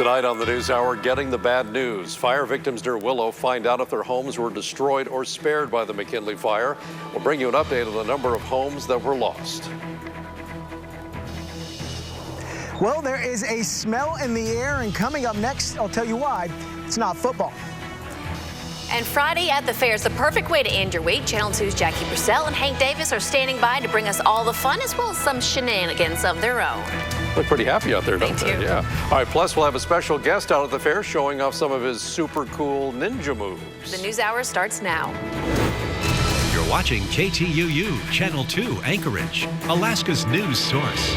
Tonight on the NewsHour, getting the bad news. Fire victims near Willow find out if their homes were destroyed or spared by the McKinley fire. We'll bring you an update on the number of homes that were lost. Well, there is a smell in the air, and coming up next, I'll tell you why. It's not football. And Friday at the fair is the perfect way to end your week. Channel 2's Jackie Purcell and Hank Davis are standing by to bring us all the fun as well as some shenanigans of their own. Look pretty happy out there, don't Thank they? you. Yeah. All right, plus we'll have a special guest out at the fair showing off some of his super cool ninja moves. The NewsHour starts now. You're watching KTUU Channel 2 Anchorage, Alaska's news source.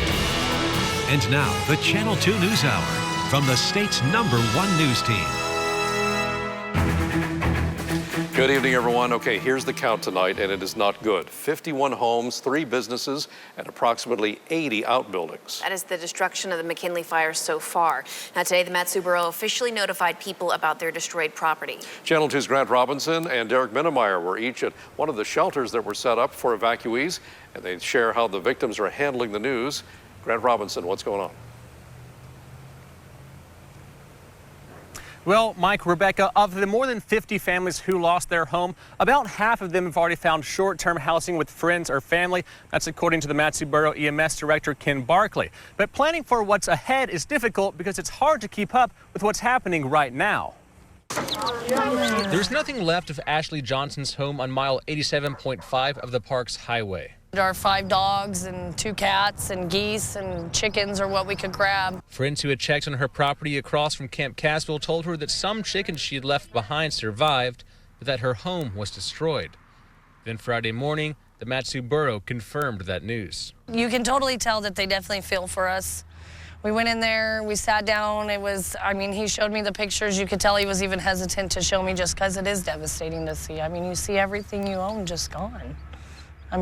And now, the Channel 2 NewsHour from the state's #1 news team. Good evening, everyone. Okay, here's the count tonight, and it is not good. 51 homes, 3 businesses, and approximately 80 outbuildings. That is the destruction of the McKinley fire so far. Now today, the Mat-Su Borough officially notified people about their destroyed property. Channel 2's Grant Robinson and Derek Minnemeyer were each at one of the shelters that were set up for evacuees, and they share how the victims are handling the news. Grant Robinson, what's going on? Well, Mike, Rebecca, of the more than 50 families who lost their home, about half of them have already found short-term housing with friends or family. That's according to the Mat-Su Borough EMS Director Ken Barkley. But planning for what's ahead is difficult because it's hard to keep up with what's happening right now. There's nothing left of Ashley Johnson's home on mile 87.5 of the park's highway. Our 5 dogs and 2 cats and geese and chickens are what we could grab. Friends who had checked on her property across from Camp Cassville told her that some chickens she had left behind survived, but that her home was destroyed. Then Friday morning, the Mat-Su Borough confirmed that news. You can totally tell that they definitely feel for us. We went in there, we sat down. He showed me the pictures. You could tell he was even hesitant to show me just because it is devastating to see. You see everything you own just gone.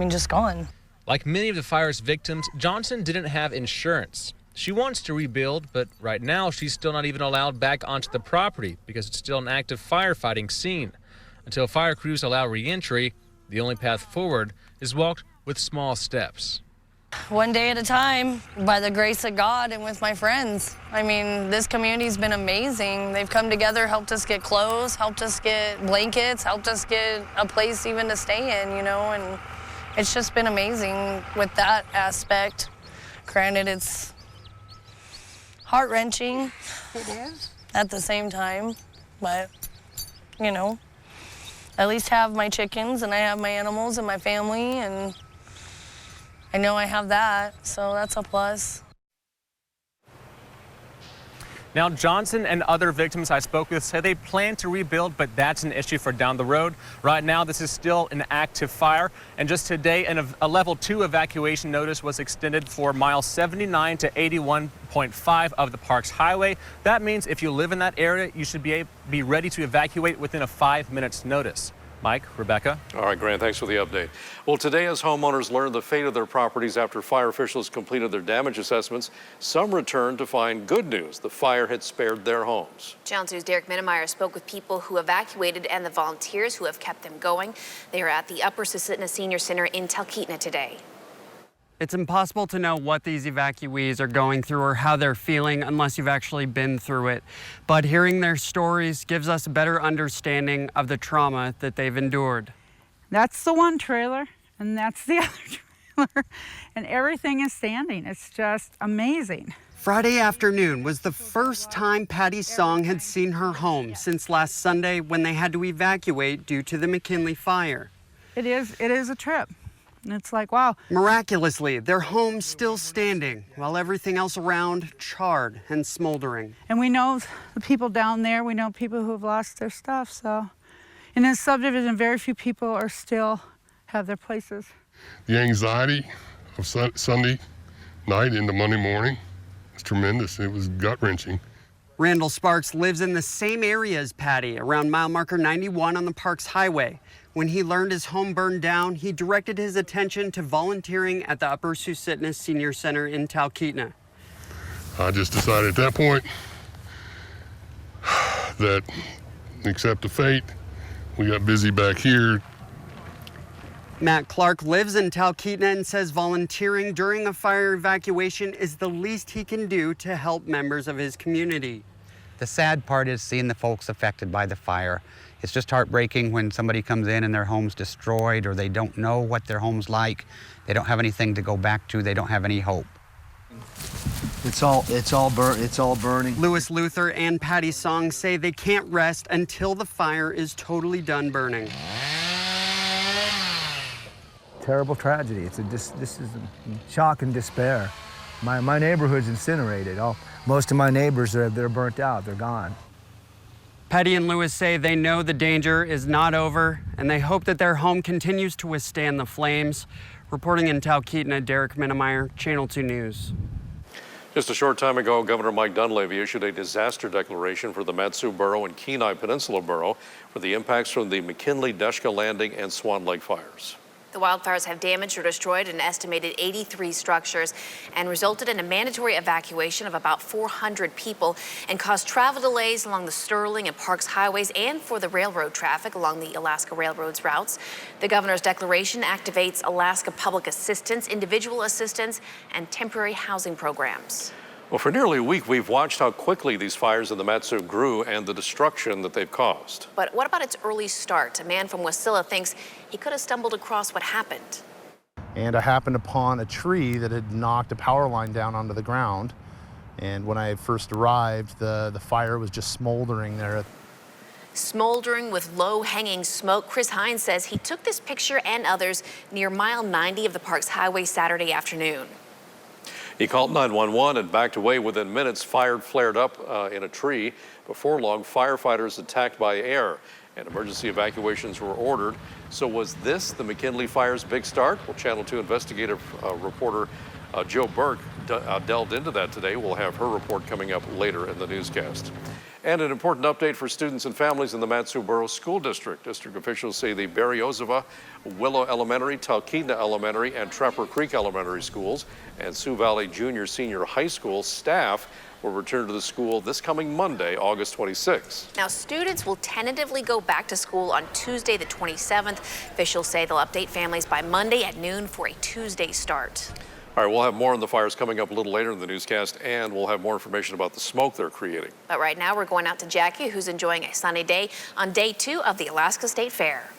Just gone. Like many of the fire's victims, Johnson didn't have insurance. She wants to rebuild, but right now she's still not even allowed back onto the property because it's still an active firefighting scene. Until fire crews allow re-entry, the only path forward is walked with small steps. One day at a time, by the grace of God and with my friends. This community's been amazing. They've come together, helped us get clothes, helped us get blankets, helped us get a place even to stay in, and it's just been amazing with that aspect. Granted, it's heart-wrenching. It is. At the same time, but, at least have my chickens and I have my animals and my family, and I know I have that, so that's a plus. Now, Johnson and other victims I spoke with say they plan to rebuild, but that's an issue for down the road. Right now, this is still an active fire, and just today, a level 2 evacuation notice was extended for miles 79 to 81.5 of the park's highway. That means if you live in that area, you should be ready to evacuate within a 5 minutes notice. Mike, Rebecca. All right, Grant, thanks for the update. Well, today as homeowners learned the fate of their properties after fire officials completed their damage assessments, some returned to find good news. The fire had spared their homes. Channel 2's Derek Minnemeyer spoke with people who evacuated and the volunteers who have kept them going. They are at the Upper Susitna Senior Center in Talkeetna today. It's impossible to know what these evacuees are going through or how they're feeling unless you've actually been through it. But hearing their stories gives us a better understanding of the trauma that they've endured. That's the one trailer, and that's the other trailer, and everything is standing. It's just amazing. Friday afternoon was the first time Patty Song had seen her home since last Sunday when they had to evacuate due to the McKinley fire. It is a trip. And it's like, wow. Miraculously, their home's still standing, while everything else around charred and smoldering. And we know the people down there, we know people who have lost their stuff, so. In this subdivision, very few people are still have their places. The anxiety of Sunday night into Monday morning was tremendous. It was gut-wrenching. Randall Sparks lives in the same area as Patty, around mile marker 91 on the park's highway. When he learned his home burned down, he directed his attention to volunteering at the Upper Susitna Senior Center in Talkeetna. I just decided at that point that accept the fate. We got busy back here. Matt Clark lives in Talkeetna and says volunteering during a fire evacuation is the least he can do to help members of his community. The sad part is seeing the folks affected by the fire. It's just heartbreaking when somebody comes in and their home's destroyed, or they don't know what their home's like. They don't have anything to go back to. They don't have any hope. It's all burning. Louis Luther and Patty Song say they can't rest until the fire is totally done burning. Terrible tragedy. This is shock and despair. My neighborhood's incinerated. Most of my neighbors they're burnt out. They're gone. Patty and Louis say they know the danger is not over, and they hope that their home continues to withstand the flames. Reporting in Talkeetna, Derek Minnemeyer, Channel 2 News. Just a short time ago, Governor Mike Dunleavy issued a disaster declaration for the Mat-Su Borough and Kenai Peninsula Borough for the impacts from the McKinley-Deshka Landing and Swan Lake fires. The wildfires have damaged or destroyed an estimated 83 structures and resulted in a mandatory evacuation of about 400 people and caused travel delays along the Sterling and Parks highways and for the railroad traffic along the Alaska Railroad's routes. The governor's declaration activates Alaska Public Assistance, individual assistance, and temporary housing programs. Well, for nearly a week, we've watched how quickly these fires in the Mat-Su grew and the destruction that they've caused. But what about its early start? A man from Wasilla thinks he could have stumbled across what happened. And I happened upon a tree that had knocked a power line down onto the ground. And when I first arrived, the fire was just smoldering there. Smoldering with low-hanging smoke, Chris Hines says he took this picture and others near mile 90 of the Parks Highway Saturday afternoon. He called 911 and backed away within minutes. Fire flared up in a tree. Before long, firefighters attacked by air and emergency evacuations were ordered. So was this the McKinley fire's big start? Well, Channel 2 investigative reporter Joe Burke delved into that today. We'll have her report coming up later in the newscast. And an important update for students and families in the Mat-Su Borough School District. District officials say the Berryozava, Willow Elementary, Talkeetna Elementary, and Trapper Creek Elementary Schools and Sioux Valley Junior Senior High School staff will return to the school this coming Monday, August 26th. Now, students will tentatively go back to school on Tuesday, the 27th. Officials say they'll update families by Monday at noon for a Tuesday start. All right, we'll have more on the fires coming up a little later in the newscast, and we'll have more information about the smoke they're creating. But right now, we're going out to Jackie, who's enjoying a sunny day on day 2 of the Alaska State Fair.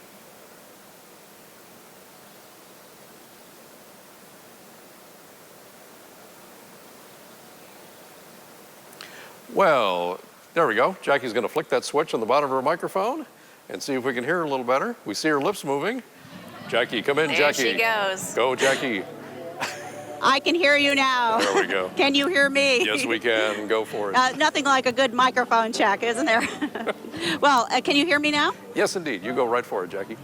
Well, there we go. Jackie's going to flick that switch on the bottom of her microphone and see if we can hear her a little better. We see her lips moving. Jackie, come in, There Jackie. she goes. Go, Jackie. I can hear you now. There we go. Can you hear me? Yes, we can. Go for it. Nothing like a good microphone check, isn't there? Well, can you hear me now? Yes, indeed. You go right for it, Jackie.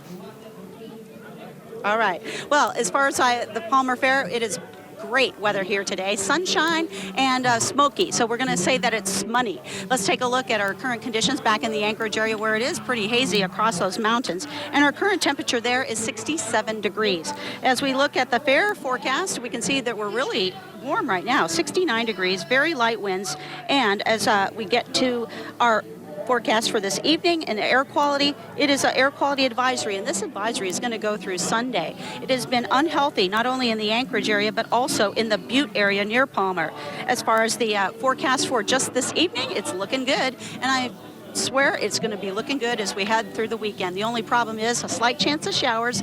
All right. Well, as far as the Palmer Fair, it is great weather here today. Sunshine and smoky. So we're going to say that it's money. Let's take a look at our current conditions back in the Anchorage area where it is pretty hazy across those mountains. And our current temperature there is 67 degrees. As we look at the fair forecast, we can see that we're really warm right now, 69 degrees, very light winds. And as we get to our forecast for this evening and air quality, it is an air quality advisory, and this advisory is going to go through Sunday. It has been unhealthy not only in the Anchorage area but also in the Butte area near Palmer. As far as the forecast for just this evening, it's looking good, and I swear it's going to be looking good as we head through the weekend. The only problem is a slight chance of showers,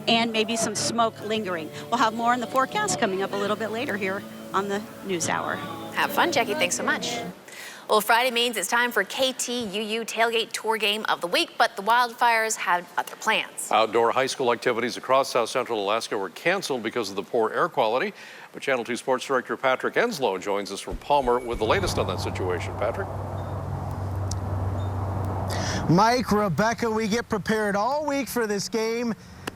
and maybe some smoke lingering. We'll have more in the forecast coming up a little bit later here on the NewsHour. Have fun, Jackie. Thanks so much. Well, Friday means it's time for KTUU Tailgate Tour Game of the Week, but the wildfires had other plans. Outdoor high school activities across South Central Alaska were canceled because of the poor air quality. But Channel 2 Sports Director Patrick Enslow joins us from Palmer with the latest on that situation. Patrick? Mike, Rebecca, we get prepared all week for this game,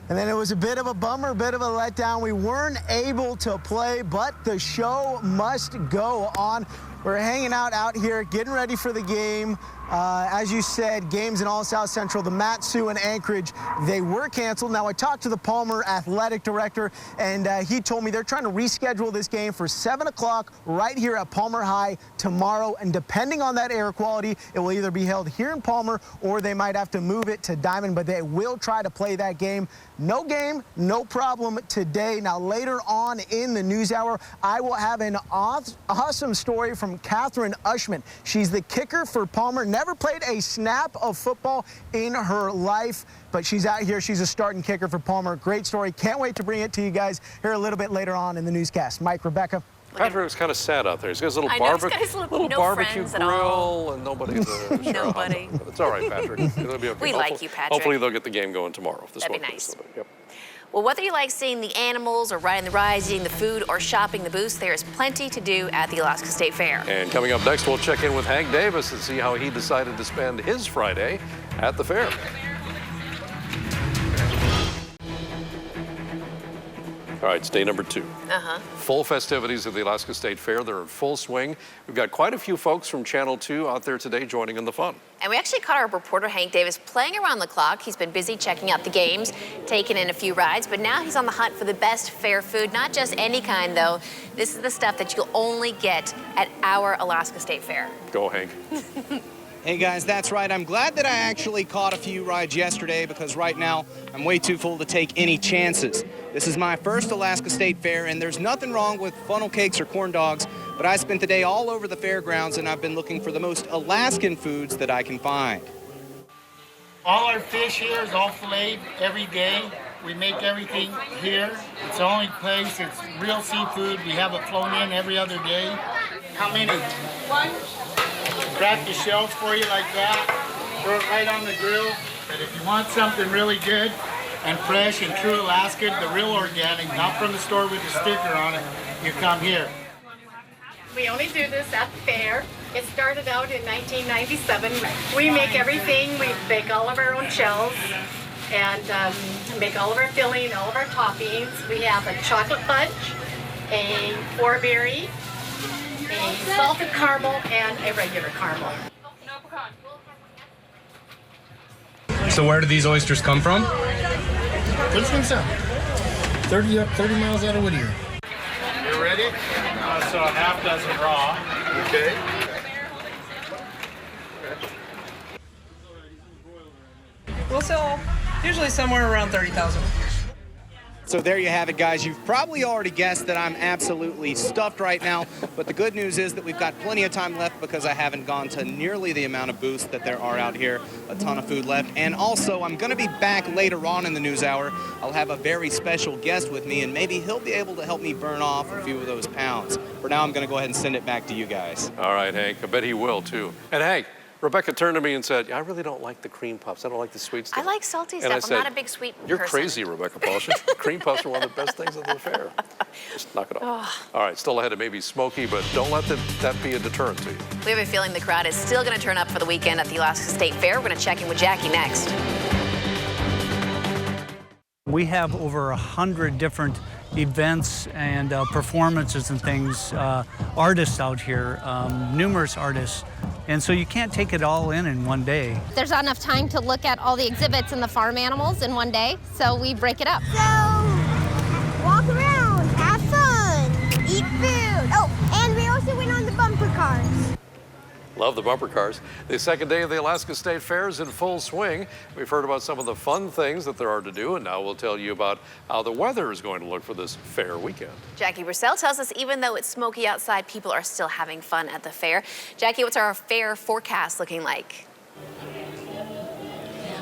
and then it was a bit of a bummer, a bit of a letdown. We weren't able to play, but the show must go on. We're hanging out here, getting ready for the game. As you said, games in all South Central, the Mat-Su and Anchorage, they were canceled. Now, I talked to the Palmer athletic director, and he told me they're trying to reschedule this game for 7 o'clock right here at Palmer High tomorrow. And depending on that air quality, it will either be held here in Palmer or they might have to move it to Diamond, but they will try to play that game. No game, no problem today. Now, later on in the NewsHour, I will have an awesome story from from Catherine Ushman. She's the kicker for Palmer. Never played a snap of football in her life, but she's out here. She's a starting kicker for Palmer. Great story. Can't wait to bring it to you guys here a little bit later on in the newscast. Mike, Rebecca. Patrick was kind of sad out there. He's got his little barbecue grill and nobody there. Nobody. It's all right, Patrick. It'll be okay. We like you, Patrick. Hopefully they'll get the game going tomorrow. That'd be nice. Yep. Well, whether you like seeing the animals or riding the rides, eating the food, or shopping the booths, there is plenty to do at the Alaska State Fair. And coming up next, we'll check in with Hank Davis and see how he decided to spend his Friday at the fair. All right, it's day number 2. Full festivities of the Alaska State Fair. They're in full swing. We've got quite a few folks from Channel 2 out there today joining in the fun. And we actually caught our reporter, Hank Davis, playing around the clock. He's been busy checking out the games, taking in a few rides, but now he's on the hunt for the best fair food. Not just any kind, though. This is the stuff that you'll only get at our Alaska State Fair. Go, Hank. Hey guys, that's right. I'm glad that I actually caught a few rides yesterday because right now I'm way too full to take any chances. This is my first Alaska State Fair and there's nothing wrong with funnel cakes or corn dogs, but I spent the day all over the fairgrounds and I've been looking for the most Alaskan foods that I can find. All our fish here is all filleted every day. We make everything here. It's the only place, it's real seafood. We have it flown in every other day. How many? One. Crack the shells for you like that. Throw it right on the grill. But if you want something really good and fresh and true Alaskan, the real organic, not from the store with the sticker on it, you come here. We only do this at the fair. It started out in 1997. We make everything. We bake all of our own shells and make all of our filling, all of our toppings. We have a chocolate fudge, a 4-berry, a salted caramel, and a regular caramel. So where do these oysters come from? Good from south. 30 miles out of Whittier. You ready? So a half dozen raw. Okay. We'll sell usually somewhere around 30,000. So there you have it, guys. You've probably already guessed that I'm absolutely stuffed right now, but the good news is that we've got plenty of time left because I haven't gone to nearly the amount of booths that there are out here. A ton of food left. And also, I'm going to be back later on in the news hour. I'll have a very special guest with me, and maybe he'll be able to help me burn off a few of those pounds. For now, I'm going to go ahead and send it back to you guys. All right, Hank. I bet he will, too. And Hank, Rebecca turned to me and said, I really don't like the cream puffs. I don't like the sweet stuff. I like salty and stuff. I I'm said, not a big sweet You're person. crazy, Rebecca Paulson. Cream puffs are one of the best things at the fair. Just knock it off. All right, still ahead of maybe smoky, but don't let that be a deterrent to you. We have a feeling the crowd is still going to turn up for the weekend at the Alaska State Fair. We're going to check in with Jackie next. We have over 100 different events and performances and things, artists out here, numerous artists. And so you can't take it all in one day. There's not enough time to look at all the exhibits and the farm animals in one day, so we break it up. So, walk around, have fun, eat food. Oh, and we also went on the bumper cars. Love the bumper cars. The second day of the Alaska State Fair is in full swing. We've heard about some of the fun things that there are to do, and now we'll tell you about how the weather is going to look for this fair weekend. Jackie Brissell tells us even though it's smoky outside, people are still having fun at the fair. Jackie, what's our fair forecast looking like?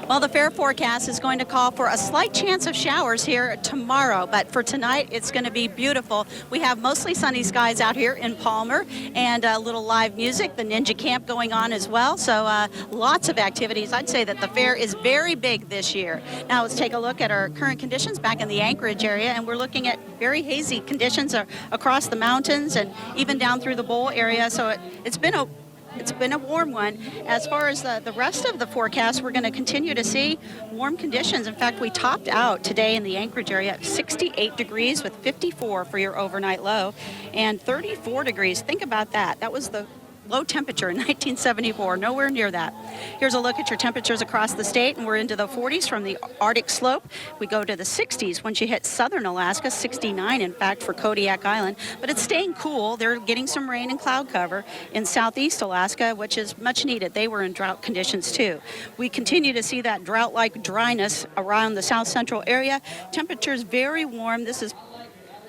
Well, the fair forecast is going to call for a slight chance of showers here tomorrow, but for tonight, it's going to be beautiful. We have mostly sunny skies out here in Palmer and a little live music, the Ninja Camp going on as well. So lots of activities. I'd say that the fair is very big this year. Now let's take a look at our current conditions back in the Anchorage area, and we're looking at very hazy conditions across the mountains and even down through the bowl area. So it's been a warm one. As far as the rest of the forecast, we're going to continue to see warm conditions. In fact, we topped out today in the Anchorage area at 68 degrees with 54 for your overnight low and 34 degrees. Think about that. That was the low temperature in 1974, nowhere near that. Here's a look at your temperatures across the state, and we're into the 40s from the Arctic slope. We go to the 60s once you hit southern Alaska, 69 in fact for Kodiak Island, but it's staying cool. They're getting some rain and cloud cover in southeast Alaska, which is much needed. They were in drought conditions too. We continue to see that drought-like dryness around the south central area. Temperatures very warm. This is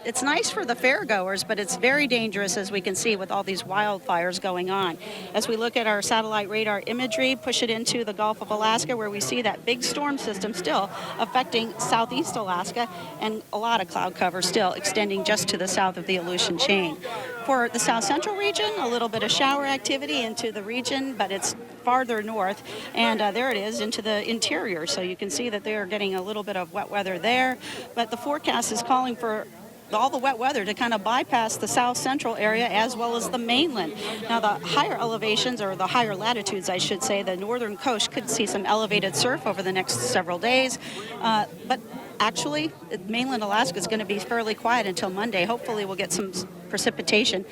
it's nice for the fairgoers, but it's very dangerous, as we can see, with all these wildfires going on. As we look at our satellite radar imagery, push it into the Gulf of Alaska, where we see that big storm system still affecting southeast Alaska, and a lot of cloud cover still extending just to the south of the Aleutian chain. For the south central region, a little bit of shower activity into the region, but it's farther north, and there it is into the interior. So you can see that they are getting a little bit of wet weather there, but the forecast is calling for all the wet weather to kind of bypass the south central area as well as the mainland. Now the higher elevations, or the higher latitudes I should say, the northern coast could see some elevated surf over the next several days, but actually mainland Alaska is going to be fairly quiet until Monday. Hopefully we'll get some precipitation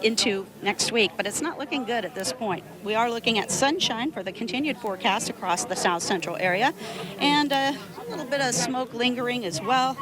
into next week, but it's not looking good at this point. We are looking at sunshine for the continued forecast across the south central area, and a little bit of smoke lingering as well,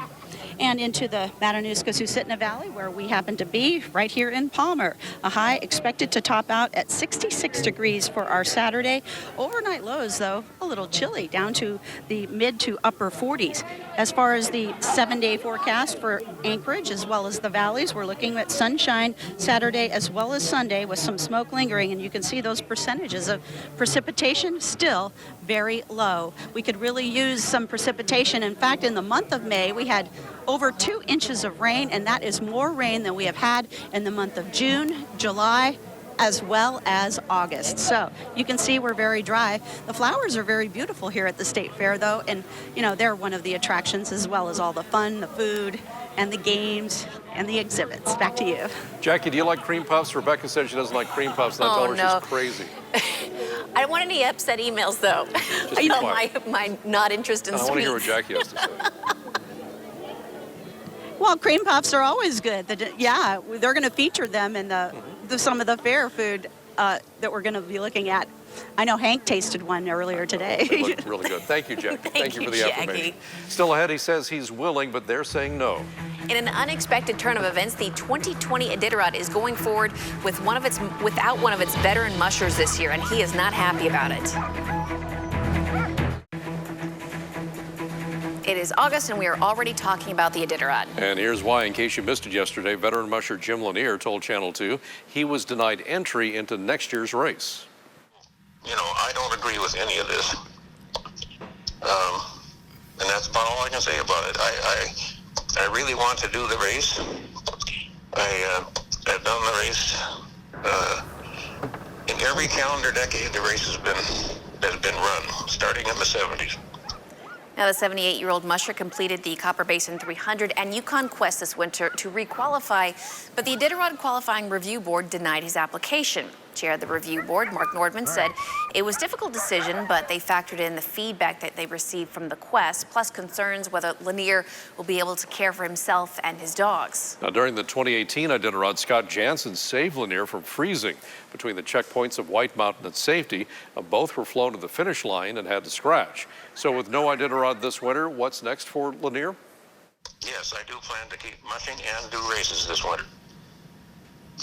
and into the Matanuska-Susitna Valley, where we happen to be right here in Palmer. A high expected to top out at 66 degrees for our Saturday. Overnight lows, though, a little chilly, down to the mid to upper 40s. As far as the 7-day forecast for Anchorage as well as the valleys, we're looking at sunshine Saturday as well as Sunday with some smoke lingering, and you can see those percentages of precipitation still very low. We could really use some precipitation. In fact, in the month of May, we had over 2 inches of rain, and that is more rain than we have had in the month of June, July, as well as August. So you can see we're very dry. The flowers are very beautiful here at the State Fair, though, and you know, they're one of the attractions, as well as all the fun, the food, and the games and the exhibits. Back to you. Jackie, do you like cream puffs? Rebecca said she doesn't like cream puffs, and I told her no. she's crazy. I don't want any upset emails, though. You know, my not interest in I sweets. want to hear what Jackie has to say. Well, cream puffs are always good. Yeah, they're going to feature them in some of the fair food that we're going to be looking at. I know Hank tasted one earlier today. They look really good. Thank you, Jackie. Thank you for the Jackie. affirmation. Still ahead, he says he's willing, but they're saying no. In an unexpected turn of events, the 2020 Iditarod is going forward with without one of its veteran mushers this year, and he is not happy about it. It is August, and we are already talking about the Iditarod. And here's why, in case you missed it yesterday, veteran musher Jim Lanier told Channel 2 he was denied entry into next year's race. You know, I don't agree with any of this. And that's about all I can say about it. I really want to do the race. I've done the race. In every calendar decade, the race has been run, starting in the 70s. Now, the 78-year-old musher completed the Copper Basin 300 and Yukon Quest this winter to requalify, but the Iditarod Qualifying Review Board denied his application. Chair of the review board, Mark Nordman, said it was a difficult decision, but they factored in the feedback that they received from the Quest, plus concerns whether Lanier will be able to care for himself and his dogs. Now, during the 2018 Iditarod, Scott Jansen saved Lanier from freezing between the checkpoints of White Mountain and Safety. Both were flown to the finish line and had to scratch. So with no Iditarod this winter, what's next for Lanier? Yes, I do plan to keep mushing and do races this winter.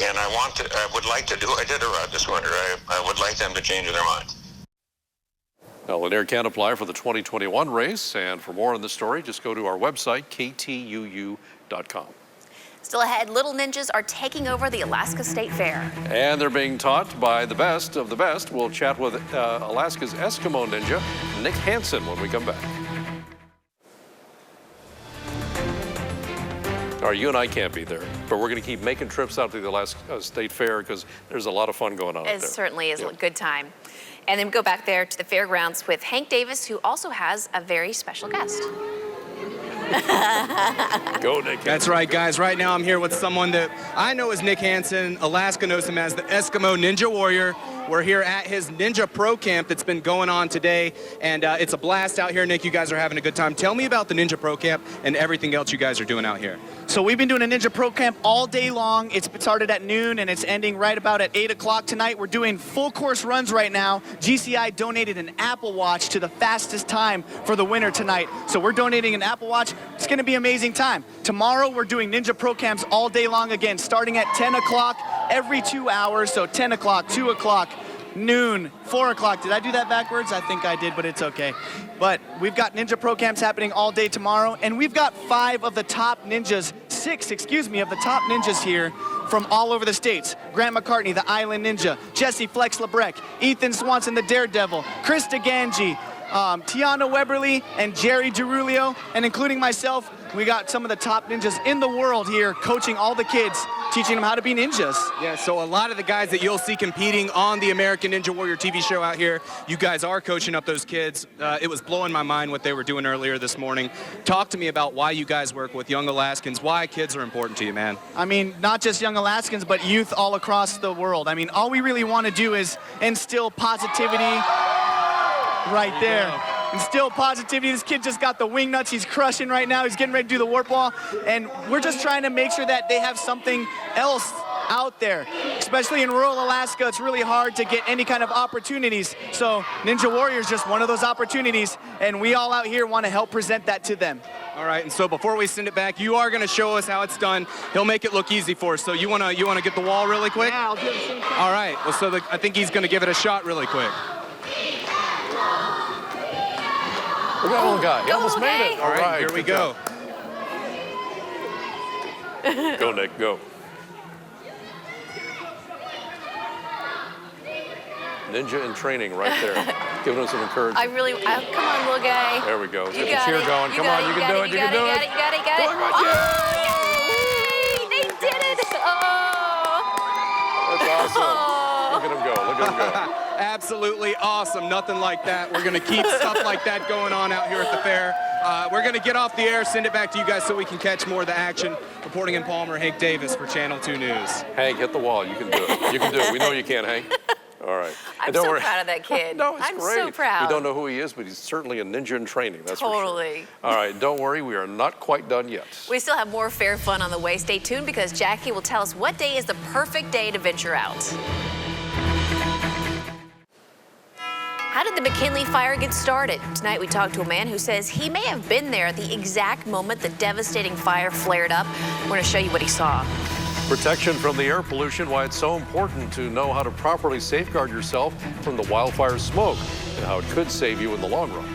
And I would like to do Iditarod this winter. I would like them to change their mind. Now, Lanier can apply for the 2021 race, and for more on this story, just go to our website, ktuu.com. Still ahead, little ninjas are taking over the Alaska State Fair. And they're being taught by the best of the best. We'll chat with Alaska's Eskimo ninja, Nick Hansen, when we come back. All right, you and I can't be there, but we're going to keep making trips out to the Alaska State Fair because there's a lot of fun going on out there. It certainly is a good time. And then we go back there to the fairgrounds with Hank Davis, who also has a very special guest. Go, Nick. That's right, guys. Right now I'm here with someone that I know as Nick Hansen. Alaska knows him as the Eskimo Ninja Warrior. We're here at his Ninja Pro Camp that's been going on today, and it's a blast out here, Nick. You guys are having a good time. Tell me about the Ninja Pro Camp and everything else you guys are doing out here. So we've been doing a Ninja Pro Camp all day long. It's started at noon, and it's ending right about at 8 o'clock tonight. We're doing full course runs right now. GCI donated an Apple Watch to the fastest time for the winner tonight. So we're donating an Apple Watch. It's going to be an amazing time. Tomorrow we're doing Ninja Pro Camps all day long again, starting at 10 o'clock every 2 hours. So 10 o'clock, 2 o'clock, noon, 4 o'clock. Did I do that backwards? I think I did, but it's okay. But we've got Ninja Pro Camps happening all day tomorrow, and we've got 5 of the top ninjas 6, of the top ninjas here from all over the states. Grant McCartney, the Island Ninja, Jesse Flex Lebrecht, Ethan Swanson, the Daredevil, Chris DeGangi, Tiana Weberly, and Jerry Gerulio, and including myself, we got some of the top ninjas in the world here coaching all the kids, teaching them how to be ninjas. Yeah, so a lot of the guys that you'll see competing on the American Ninja Warrior TV show out here, you guys are coaching up those kids. It was blowing my mind what they were doing earlier this morning. Talk to me about why you guys work with young Alaskans, why kids are important to you, man. I mean, not just young Alaskans, but youth all across the world. I mean, all we really want to do is instill positivity right there. Instill positivity. This kid just got the wing nuts. He's crushing right now. He's getting ready to do the warp wall. And we're just trying to make sure that they have something else out there. Especially in rural Alaska, it's really hard to get any kind of opportunities. So Ninja Warrior is just one of those opportunities. And we all out here want to help present that to them. All right, and so before we send it back, you are going to show us how it's done. He'll make it look easy for us. So you want to get the wall really quick? Yeah, I'll do the same thing. All right, well, so I think he's going to give it a shot really quick. Look at that little guy. He almost made it. All right, here we go. Go, Nick, go. Ninja in training right there. Giving him some encouragement. Come on, little guy. There we go. Let's You get the got cheer it. going. Come on, you can do it. You can do it. You got it. Come on, Oh, yay! They did it. Oh. That's awesome. Look at him go. Look at him go. Absolutely awesome. Nothing like that. We're going to keep stuff like that going on out here at the fair. We're going to get off the air, send it back to you guys so we can catch more of the action. Reporting in Palmer, Hank Davis for Channel 2 News. Hank, hit the wall. You can do it. You can do it. We know you can, Hank. All right. I'm And don't so worry. proud of that kid. No, it's I'm great. so proud. We don't know who he is, but he's certainly a ninja in training. That's Totally. for sure. All right, don't worry. We are not quite done yet. We still have more fair fun on the way. Stay tuned because Jackie will tell us what day is the perfect day to venture out. How did the McKinley fire get started? Tonight we talked to a man who says he may have been there at the exact moment the devastating fire flared up. We're going to show you what he saw. Protection from the air pollution, why it's so important to know how to properly safeguard yourself from the wildfire smoke and how it could save you in the long run.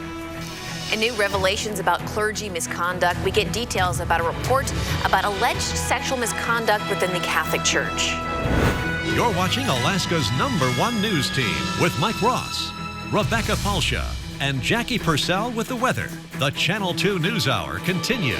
And new revelations about clergy misconduct. We get details about a report about alleged sexual misconduct within the Catholic Church. You're watching Alaska's #1 news team with Mike Ross, Rebecca Falsha, and Jackie Purcell with the weather. The Channel 2 News Hour continues.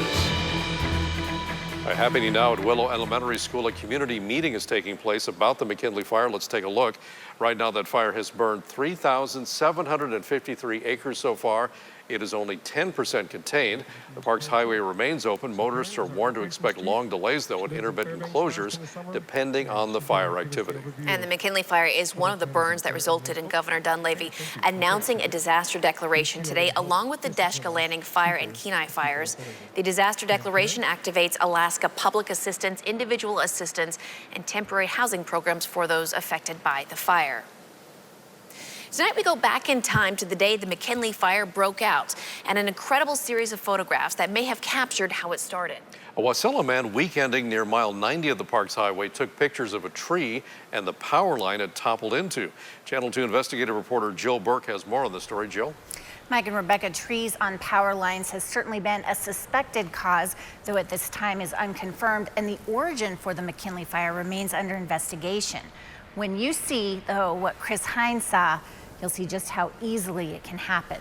Happening now at Willow Elementary School, a community meeting is taking place about the McKinley fire. Let's take a look. Right now, that fire has burned 3,753 acres so far. It is only 10% contained. The park's highway remains open. Motorists are warned to expect long delays, though, and intermittent closures, depending on the fire activity. And the McKinley fire is one of the burns that resulted in Governor Dunleavy announcing a disaster declaration today, along with the Deshka Landing fire and Kenai fires. The disaster declaration activates Alaska public assistance, individual assistance, and temporary housing programs for those affected by the fire. Tonight we go back in time to the day the McKinley fire broke out and an incredible series of photographs that may have captured how it started. A Wasilla man weekending near mile 90 of the park's highway took pictures of a tree and the power line it toppled into. Channel 2 investigative reporter Jill Burke has more on the story. Jill? Mike and Rebecca, trees on power lines has certainly been a suspected cause, though at this time is unconfirmed, and the origin for the McKinley fire remains under investigation. When you see, though, what Chris Hines saw, you'll see just how easily it can happen.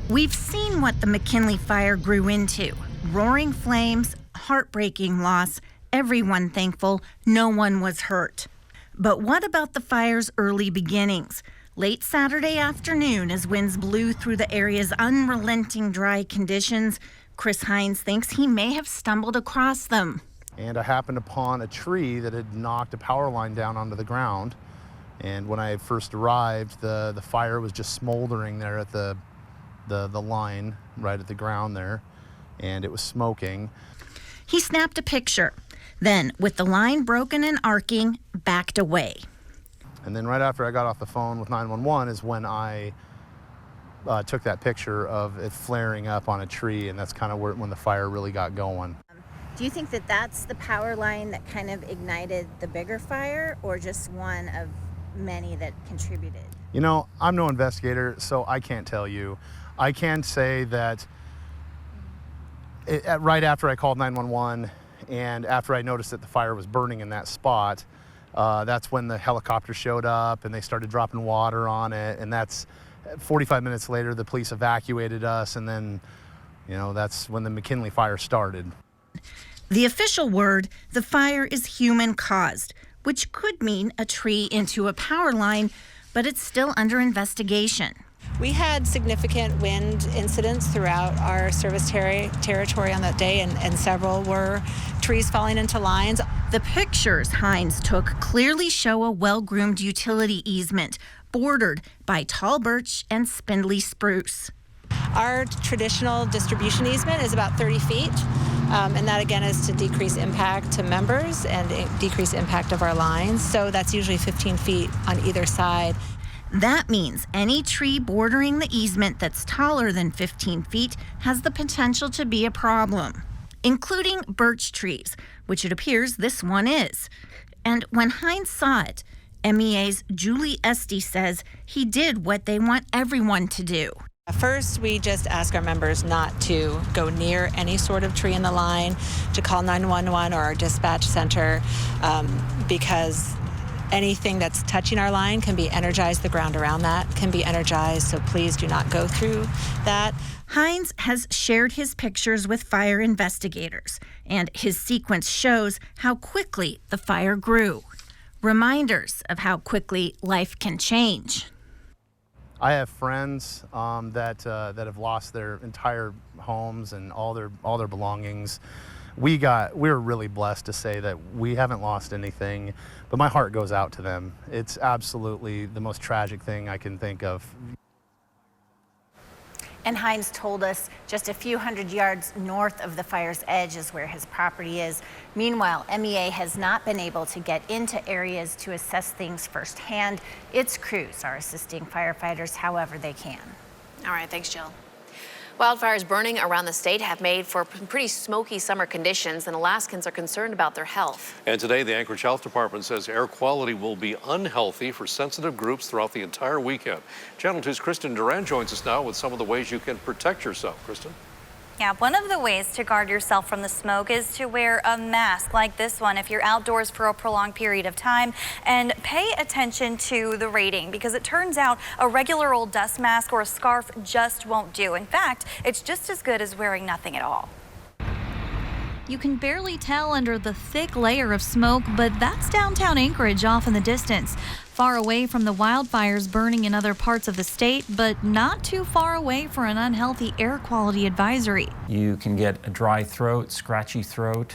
We've seen what the McKinley fire grew into. Roaring flames, heartbreaking loss, everyone thankful no one was hurt. But what about the fire's early beginnings? Late Saturday afternoon, as winds blew through the area's unrelenting dry conditions, Chris Hines thinks he may have stumbled across them. And I happened upon a tree that had knocked a power line down onto the ground. And when I first arrived, the fire was just smoldering there at the line right at the ground there, and it was smoking. He snapped a picture, then, with the line broken and arcing, backed away. And then right after I got off the phone with 911 is when I took that picture of it flaring up on a tree, and that's kind of when the fire really got going. Do you think that that's the power line that kind of ignited the bigger fire, or just one of many that contributed? You know, I'm no investigator, so I can't tell you. I can say that Right after I called 911 and after I noticed that the fire was burning in that spot, that's when the helicopter showed up and they started dropping water on it. And that's 45 minutes later, the police evacuated us. And then, that's when the McKinley fire started. The official word, the fire is human caused, which could mean a tree into a power line, but it's still under investigation. We had significant wind incidents throughout our service territory on that day, and several were trees falling into lines. The pictures Hines took clearly show a well-groomed utility easement bordered by tall birch and spindly spruce. Our traditional distribution easement is about 30 feet, and that again is to decrease impact to members and decrease impact of our lines. So that's usually 15 feet on either side. That means any tree bordering the easement that's taller than 15 feet has the potential to be a problem, including birch trees, which it appears this one is. And when Hines saw it, MEA's Julie Esty says he did what they want everyone to do. First, we just ask our members not to go near any sort of tree in the line, to call 911 or our dispatch center, because anything that's touching our line can be energized. The ground around that can be energized, so please do not go through that. Hines has shared his pictures with fire investigators, and his sequence shows how quickly the fire grew. Reminders of how quickly life can change. I have friends that have lost their entire homes and all their belongings. We're really blessed to say that we haven't lost anything, but my heart goes out to them. It's absolutely the most tragic thing I can think of. And Hines told us just a few hundred yards north of the fire's edge is where his property is. Meanwhile, MEA has not been able to get into areas to assess things firsthand. Its crews are assisting firefighters however they can. All right, thanks, Jill. Wildfires burning around the state have made for pretty smoky summer conditions, and Alaskans are concerned about their health. And today, the Anchorage Health Department says air quality will be unhealthy for sensitive groups throughout the entire weekend. Channel 2's Kristen Duran joins us now with some of the ways you can protect yourself. Kristen? Yeah, one of the ways to guard yourself from the smoke is to wear a mask like this one if you're outdoors for a prolonged period of time, and pay attention to the rating, because it turns out a regular old dust mask or a scarf just won't do. In fact, it's just as good as wearing nothing at all. You can barely tell under the thick layer of smoke, but that's downtown Anchorage off in the distance, far away from the wildfires burning in other parts of the state, but not too far away for an unhealthy air quality advisory. You can get a dry throat, scratchy throat,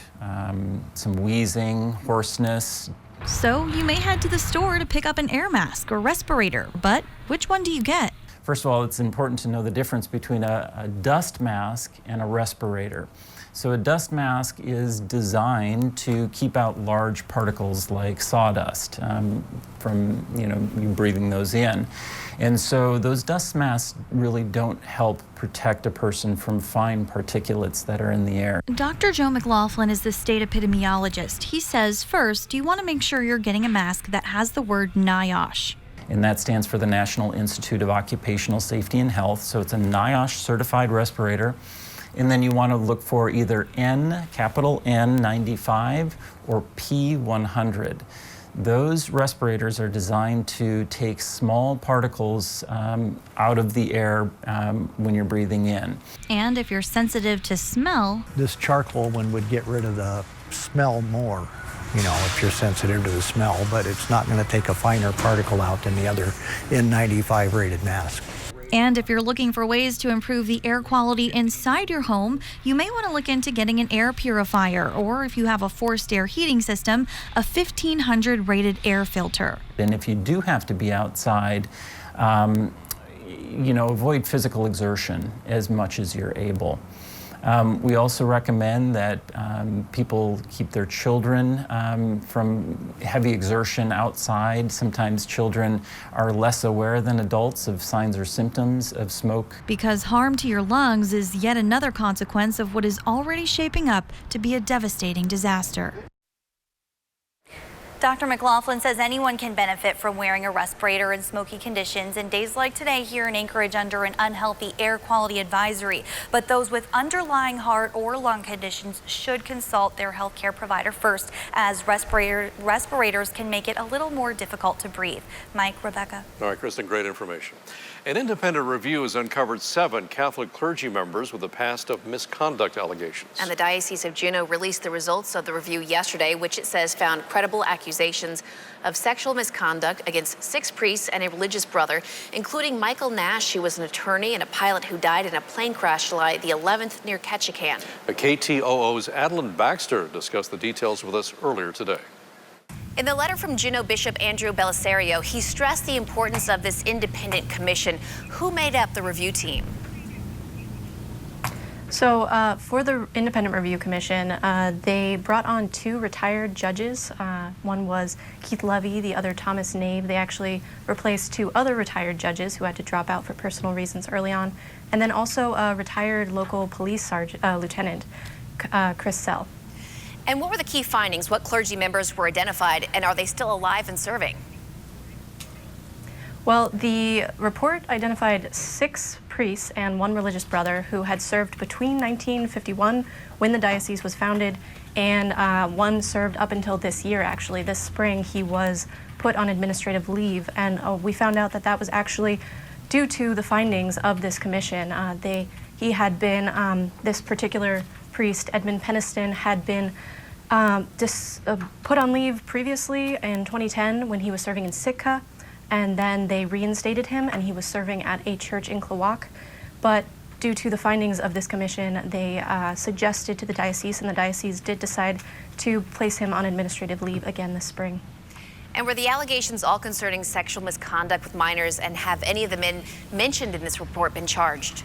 some wheezing, hoarseness. So you may head to the store to pick up an air mask or respirator, but which one do you get? First of all, it's important to know the difference between a dust mask and a respirator. So a dust mask is designed to keep out large particles like sawdust from you breathing those in. And so those dust masks really don't help protect a person from fine particulates that are in the air. Dr. Joe McLaughlin is the state epidemiologist. He says, first, you want to make sure you're getting a mask that has the word NIOSH. And that stands for the National Institute of Occupational Safety and Health. So it's a NIOSH certified respirator. And then you want to look for either N, capital N95, or P100. Those respirators are designed to take small particles out of the air when you're breathing in. And if you're sensitive to smell, this charcoal one would get rid of the smell more, if you're sensitive to the smell, but it's not going to take a finer particle out than the other N95 rated mask. And if you're looking for ways to improve the air quality inside your home, you may want to look into getting an air purifier, or if you have a forced air heating system, a 1500 rated air filter. And if you do have to be outside, avoid physical exertion as much as you're able. We also recommend that people keep their children from heavy exertion outside. Sometimes children are less aware than adults of signs or symptoms of smoke. Because harm to your lungs is yet another consequence of what is already shaping up to be a devastating disaster. Dr. McLaughlin says anyone can benefit from wearing a respirator in smoky conditions in days like today here in Anchorage under an unhealthy air quality advisory. But those with underlying heart or lung conditions should consult their healthcare provider first, as respirators can make it a little more difficult to breathe. Mike, Rebecca. All right, Kristen, great information. An independent review has uncovered 7 Catholic clergy members with a past of misconduct allegations. And the Diocese of Juneau released the results of the review yesterday, which it says found credible accusations of sexual misconduct against 6 priests and a religious brother, including Michael Nash, who was an attorney and a pilot who died in a plane crash July the 11th near Ketchikan. The KTOO's Adeline Baxter discussed the details with us earlier today. In the letter from Juneau Bishop Andrew Belisario, he stressed the importance of this independent commission. Who made up the review team? So for the Independent Review Commission, they brought on 2 retired judges. One was Keith Levy, the other Thomas Nave. They actually replaced 2 other retired judges who had to drop out for personal reasons early on. And then also a retired local police lieutenant, Chris Sell. And what were the key findings? What clergy members were identified, and are they still alive and serving? Well, the report identified 6 priests and 1 religious brother who had served between 1951, when the diocese was founded, and 1 served up until this year, actually. This spring, he was put on administrative leave, and we found out that that was actually due to the findings of this commission. He had been, this particular priest, Edmund Peniston, had been put on leave previously in 2010 when he was serving in Sitka, and then they reinstated him and he was serving at a church in Klawock. But due to the findings of this commission, they suggested to the diocese, and the diocese did decide to place him on administrative leave again this spring. And were the allegations all concerning sexual misconduct with minors, and have any of the men mentioned in this report been charged?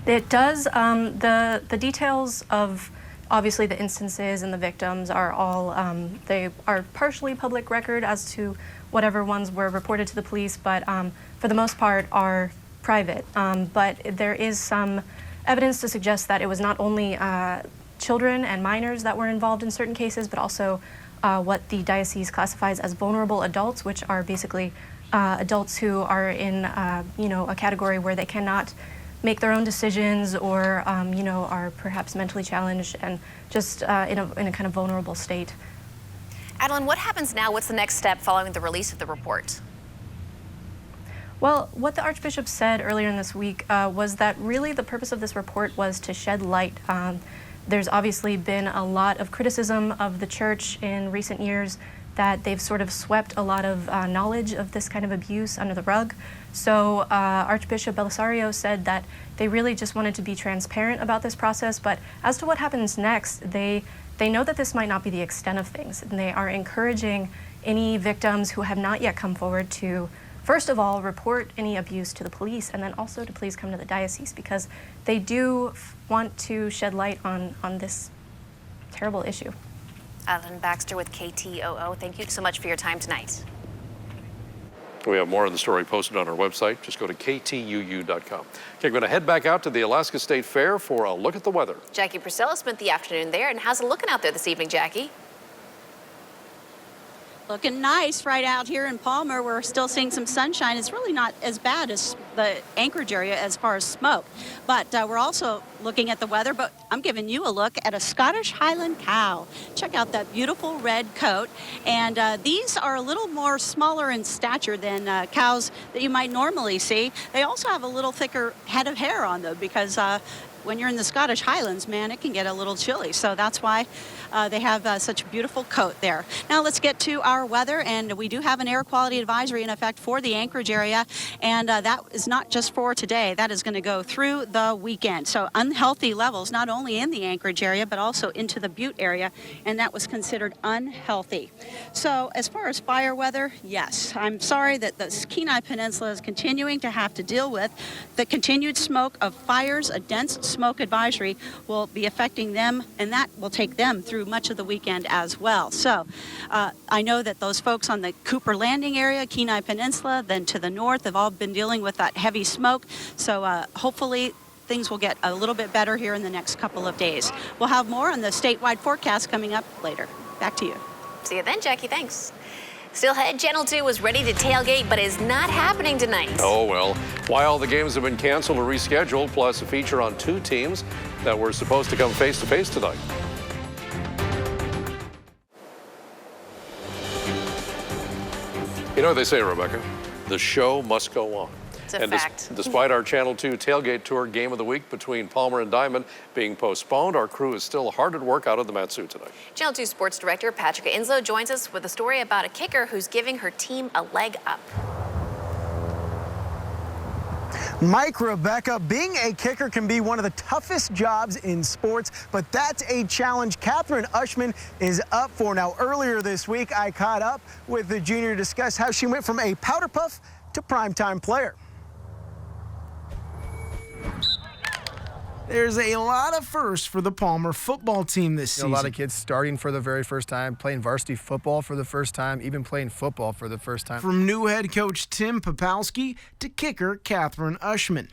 It does. The details of obviously the instances and the victims are all, they are partially public record as to whatever ones were reported to the police, but for the most part are private. But there is some evidence to suggest that it was not only children and minors that were involved in certain cases, but also what the diocese classifies as vulnerable adults, which are basically adults who are in a category where they cannot make their own decisions, or are perhaps mentally challenged and just in a kind of vulnerable state. Adeline, what happens now? What's the next step following the release of the report? Well, what the Archbishop said earlier in this week was that really the purpose of this report was to shed light. There's obviously been a lot of criticism of the Church in recent years that they've sort of swept a lot of knowledge of this kind of abuse under the rug. So Archbishop Belisario said that they really just wanted to be transparent about this process, but as to what happens next, they know that this might not be the extent of things, and they are encouraging any victims who have not yet come forward to, first of all, report any abuse to the police, and then also to please come to the diocese, because they do want to shed light on this terrible issue. Adeline Baxter with KTOO, thank you so much for your time tonight. We have more of the story posted on our website. Just go to ktuu.com. Okay, we're going to head back out to the Alaska State Fair for a look at the weather. Jackie Purcell spent the afternoon there, and how's it looking out there this evening, Jackie? Looking nice right out here in Palmer. We're still seeing some sunshine. It's really not as bad as the Anchorage area as far as smoke. But we're also looking at the weather, but I'm giving you a look at a Scottish Highland cow. Check out that beautiful red coat. And these are a little more smaller in stature than cows that you might normally see. They also have a little thicker head of hair on them because when you're in the Scottish Highlands, man, it can get a little chilly. So that's why they have such a beautiful coat there. Now let's get to our weather, and we do have an air quality advisory in effect for the Anchorage area, and that is not just for today. That is going to go through the weekend. So unhealthy levels not only in the Anchorage area, but also into the Butte area, and that was considered unhealthy. So as far as fire weather, yes, I'm sorry that the Kenai Peninsula is continuing to have to deal with the continued smoke of fires. A dense smoke advisory will be affecting them, and that will take them through much of the weekend as well. So I know that those folks on the Cooper Landing area, Kenai Peninsula, then to the north have all been dealing with that heavy smoke. So hopefully things will get a little bit better here in the next couple of days. We'll have more on the statewide forecast coming up later. Back to you. See you then, Jackie. Thanks. Still ahead, Channel 2 was ready to tailgate, but is not happening tonight. Oh, well. Why all the games have been canceled or rescheduled, plus a feature on 2 teams that were supposed to come face-to-face tonight. You know what they say, Rebecca? The show must go on. It's a fact. Despite our Channel 2 tailgate tour game of the week between Palmer and Diamond being postponed, our crew is still hard at work out of the Matsu tonight. Channel 2 sports director Patrick Inslow joins us with a story about a kicker who's giving her team a leg up. Mike, Rebecca, being a kicker can be one of the toughest jobs in sports, but that's a challenge Catherine Ushman is up for. Now, earlier this week, I caught up with the junior to discuss how she went from a powder puff to primetime player. There's a lot of firsts for the Palmer football team this season. A lot of kids starting for the very first time, playing varsity football for the first time, even playing football for the first time. From new head coach Tim Popowski to kicker Catherine Ushman.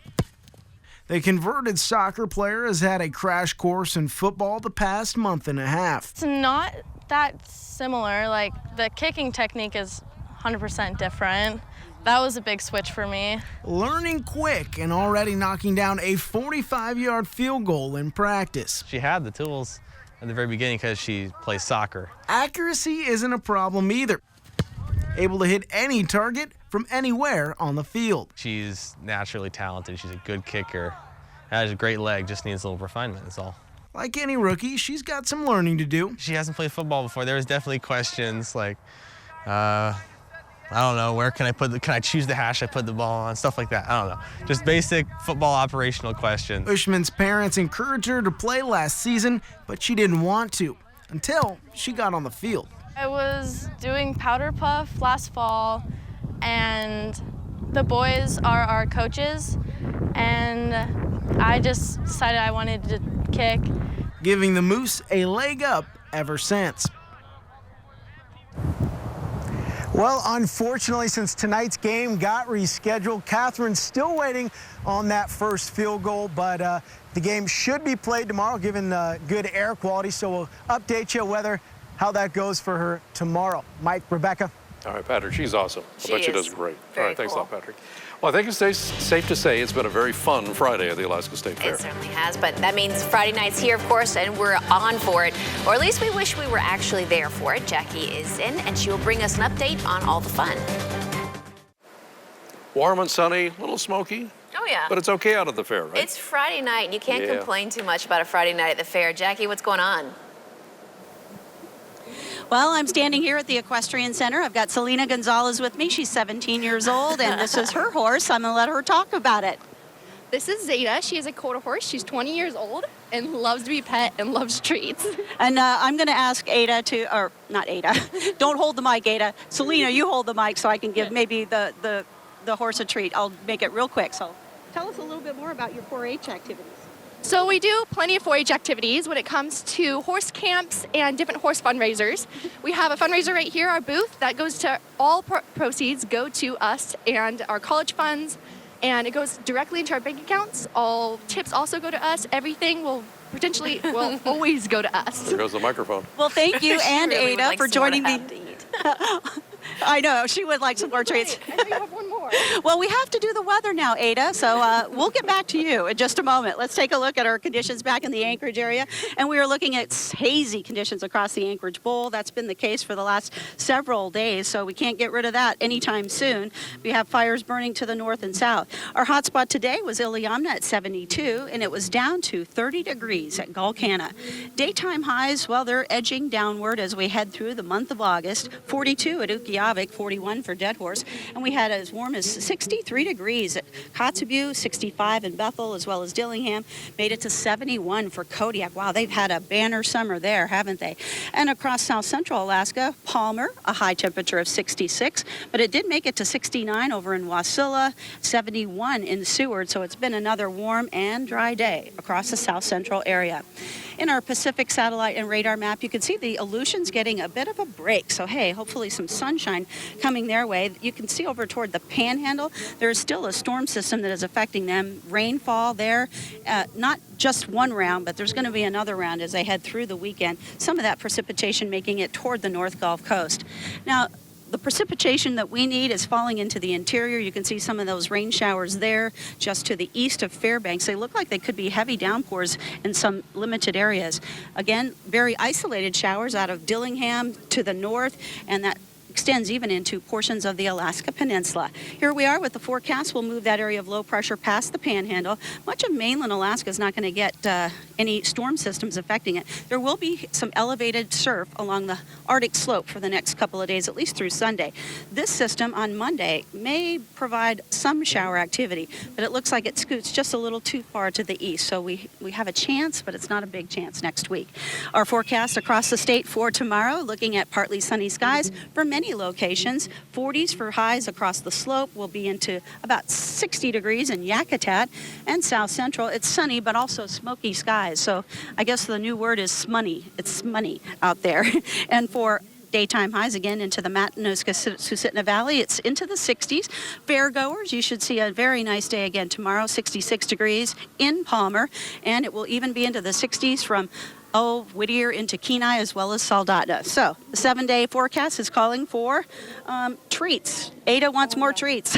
The converted soccer player has had a crash course in football the past month and a half. It's not that similar. Like, the kicking technique is 100% different. That was a big switch for me. Learning quick and already knocking down a 45-yard field goal in practice. She had the tools at the very beginning because she plays soccer. Accuracy isn't a problem either. Able to hit any target from anywhere on the field. She's naturally talented. She's a good kicker. Has a great leg, just needs a little refinement, that's all. Like any rookie, she's got some learning to do. She hasn't played football before. There was definitely questions like, I don't know, where can I choose the hash I put the ball on, stuff like that. I don't know. Just basic football operational questions. Ushman's parents encouraged her to play last season, but she didn't want to until she got on the field. I was doing powder puff last fall, and the boys are our coaches, and I just decided I wanted to kick. Giving the Moose a leg up ever since. Well, unfortunately, since tonight's game got rescheduled, Catherine's still waiting on that first field goal, but the game should be played tomorrow given good air quality, so we'll update you how that goes for her tomorrow. Mike, Rebecca. All right, Patrick, she's awesome. I bet she does great. All right, thanks a lot, Patrick. Well, I think it's safe to say it's been a very fun Friday at the Alaska State Fair. It certainly has, but that means Friday night's here, of course, and we're on for it. Or at least we wish we were actually there for it. Jackie is in, and she will bring us an update on all the fun. Warm and sunny, a little smoky. Oh, yeah. But it's okay out at the fair, right? It's Friday night. You can't complain too much about a Friday night at the fair. Jackie, what's going on? Well, I'm standing here at the Equestrian Center. I've got Selena Gonzalez with me. She's 17 years old, and this is her horse. I'm going to let her talk about it. This is Zeta. She is a quarter horse. She's 20 years old and loves to be pet and loves treats. And I'm going to ask Ada or not Ada, don't hold the mic, Ada. Selena, you hold the mic so I can give maybe the horse a treat. I'll make it real quick. So tell us a little bit more about your 4-H activities. So we do plenty of 4-H activities when it comes to horse camps and different horse fundraisers. We have a fundraiser right here, our booth, that goes to all proceeds go to us and our college funds, and it goes directly into our bank accounts. All tips also go to us. Everything will always go to us. There goes the microphone. Well, thank you and really Ada for joining me. I know, she would like some more treats. I know you have one more. Well, we have to do the weather now, Ada, so we'll get back to you in just a moment. Let's take a look at our conditions back in the Anchorage area, and we are looking at hazy conditions across the Anchorage Bowl. That's been the case for the last several days, so we can't get rid of that anytime soon. We have fires burning to the north and south. Our hotspot today was Iliamna at 72, and it was down to 30 degrees at Galcana. Daytime highs, well, they're edging downward as we head through the month of August. 42 at Ukqiavik, 41 for Dead Horse, and we had as warm as 63 degrees at Kotzebue, 65 in Bethel, as well as Dillingham. Made it to 71 for Kodiak. Wow, they've had a banner summer there, haven't they? And across South Central Alaska, Palmer, a high temperature of 66, but it did make it to 69 over in Wasilla, 71 in Seward, so it's been another warm and dry day across the South Central area. In our Pacific satellite and radar map, you can see the Aleutians getting a bit of a break. So, hey, hopefully some sunshine coming their way. You can see over toward the Pan Panhandle, there is still a storm system that is affecting them. Rainfall there, not just one round, but there's going to be another round as they head through the weekend. Some of that precipitation making it toward the North Gulf Coast. Now, the precipitation that we need is falling into the interior. You can see some of those rain showers there just to the east of Fairbanks. They look like they could be heavy downpours in some limited areas. Again, very isolated showers out of Dillingham to the north, and that extends even into portions of the Alaska Peninsula. Here we are with the forecast. We'll move that area of low pressure past the Panhandle. Much of mainland Alaska is not going to get any storm systems affecting it. There will be some elevated surf along the Arctic slope for the next couple of days, at least through Sunday. This system on Monday may provide some shower activity, but it looks like it scoots just a little too far to the east. So we have a chance, but it's not a big chance next week. Our forecast across the state for tomorrow, looking at partly sunny skies for many locations. 40s for highs across the slope. Will be into about 60 degrees in Yakutat and South Central. It's sunny, but also smoky skies. So I guess the new word is smunny. It's smunny out there. And for daytime highs again into the Matanuska-Susitna Valley, it's into the 60s. Fairgoers, you should see a very nice day again tomorrow, 66 degrees in Palmer, and it will even be into the 60s from Whittier into Kenai as well as Soldotna. So the 7-day forecast is calling for treats. Ada wants more treats,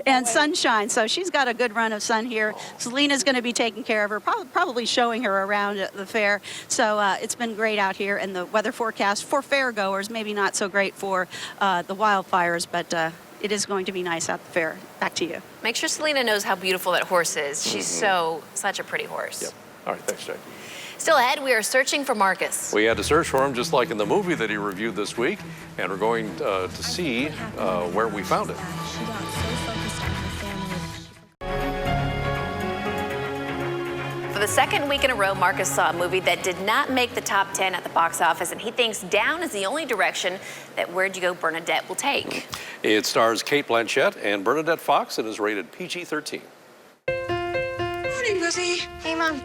and sunshine. So she's got a good run of sun here. Selena's going to be taking care of her, probably showing her around at the fair. So it's been great out here, and the weather forecast for fair goers, maybe not so great for the wildfires, but it is going to be nice at the fair. Back to you. Make sure Selena knows how beautiful that horse is. She's such a pretty horse. Yep. All right, thanks, Jake. Still ahead, we are searching for Marcus. We had to search for him just like in the movie that he reviewed this week, and we're going to see where we found it. For the second week in a row, Marcus saw a movie that did not make the top 10 at the box office, and he thinks down is the only direction that Where'd You Go, Bernadette will take. It stars Cate Blanchett and Bernadette Fox and is rated PG-13. Morning, Lizzie. Hey, Mom.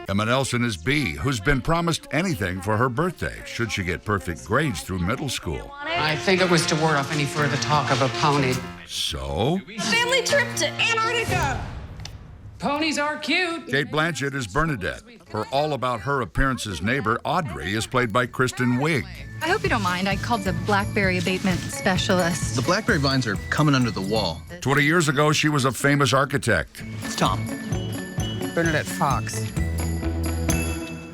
Emma Nelson is B, who's been promised anything for her birthday, should she get perfect grades through middle school. I think it was to ward off any further talk of a pony. So? Family trip to Antarctica! Ponies are cute. Cate Blanchett is Bernadette. Her all-about-her appearances neighbor, Audrey, is played by Kristen Wiig. I hope you don't mind. I called the blackberry abatement specialist. The blackberry vines are coming under the wall. 20 years ago, she was a famous architect. It's Tom. Bernadette Fox.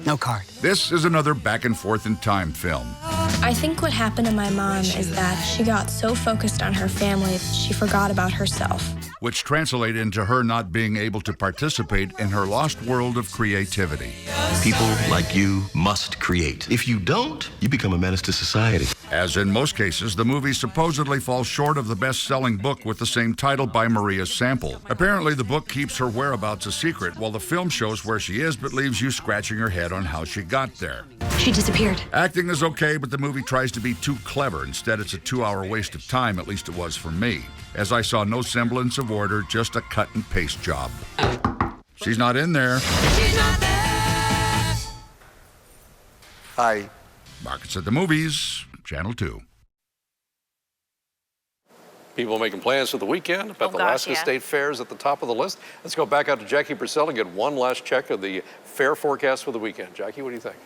No card. This is another back-and-forth-in-time film. I think what happened to my mom is that she got so focused on her family, she forgot about herself. Which translate into her not being able to participate in her lost world of creativity. People like you must create. If you don't, you become a menace to society. As in most cases, the movie supposedly falls short of the best-selling book with the same title by Maria Sample. Apparently, the book keeps her whereabouts a secret, while the film shows where she is but leaves you scratching your head on how she got there. She disappeared. Acting is okay, but the movie tries to be too clever. Instead, it's a 2-hour waste of time, at least it was for me, as I saw no semblance of order, just a cut-and-paste job. She's not in there. She's not there. Hi. Markets at the Movies, Channel 2. People making plans for the weekend. But the Alaska State Fair is at the top of the list. Let's go back out to Jackie Purcell and get one last check of the fair forecast for the weekend. Jackie, what do you think?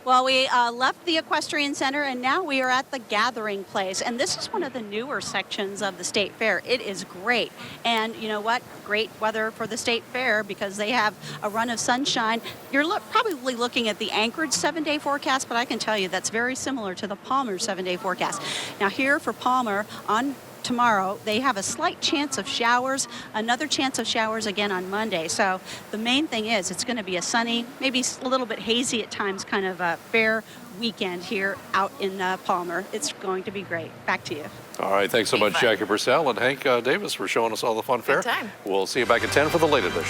Well, we left the Equestrian Center, and now we are at the Gathering Place. And this is one of the newer sections of the State Fair. It is great. And you know what? Great weather for the State Fair because they have a run of sunshine. You're probably looking at the Anchorage 7-day forecast, but I can tell you that's very similar to the Palmer 7-day forecast. Now here for Palmer on tomorrow, they have a slight chance of showers, another chance of showers again on Monday. So the main thing is it's going to be a sunny, maybe a little bit hazy at times, kind of a fair weekend here out in Palmer. It's going to be great. Back to you. All right, thanks so much, Jackie Purcell and Hank Davis for showing us all the fun fair. Good time. We'll see you back at 10 for the late edition.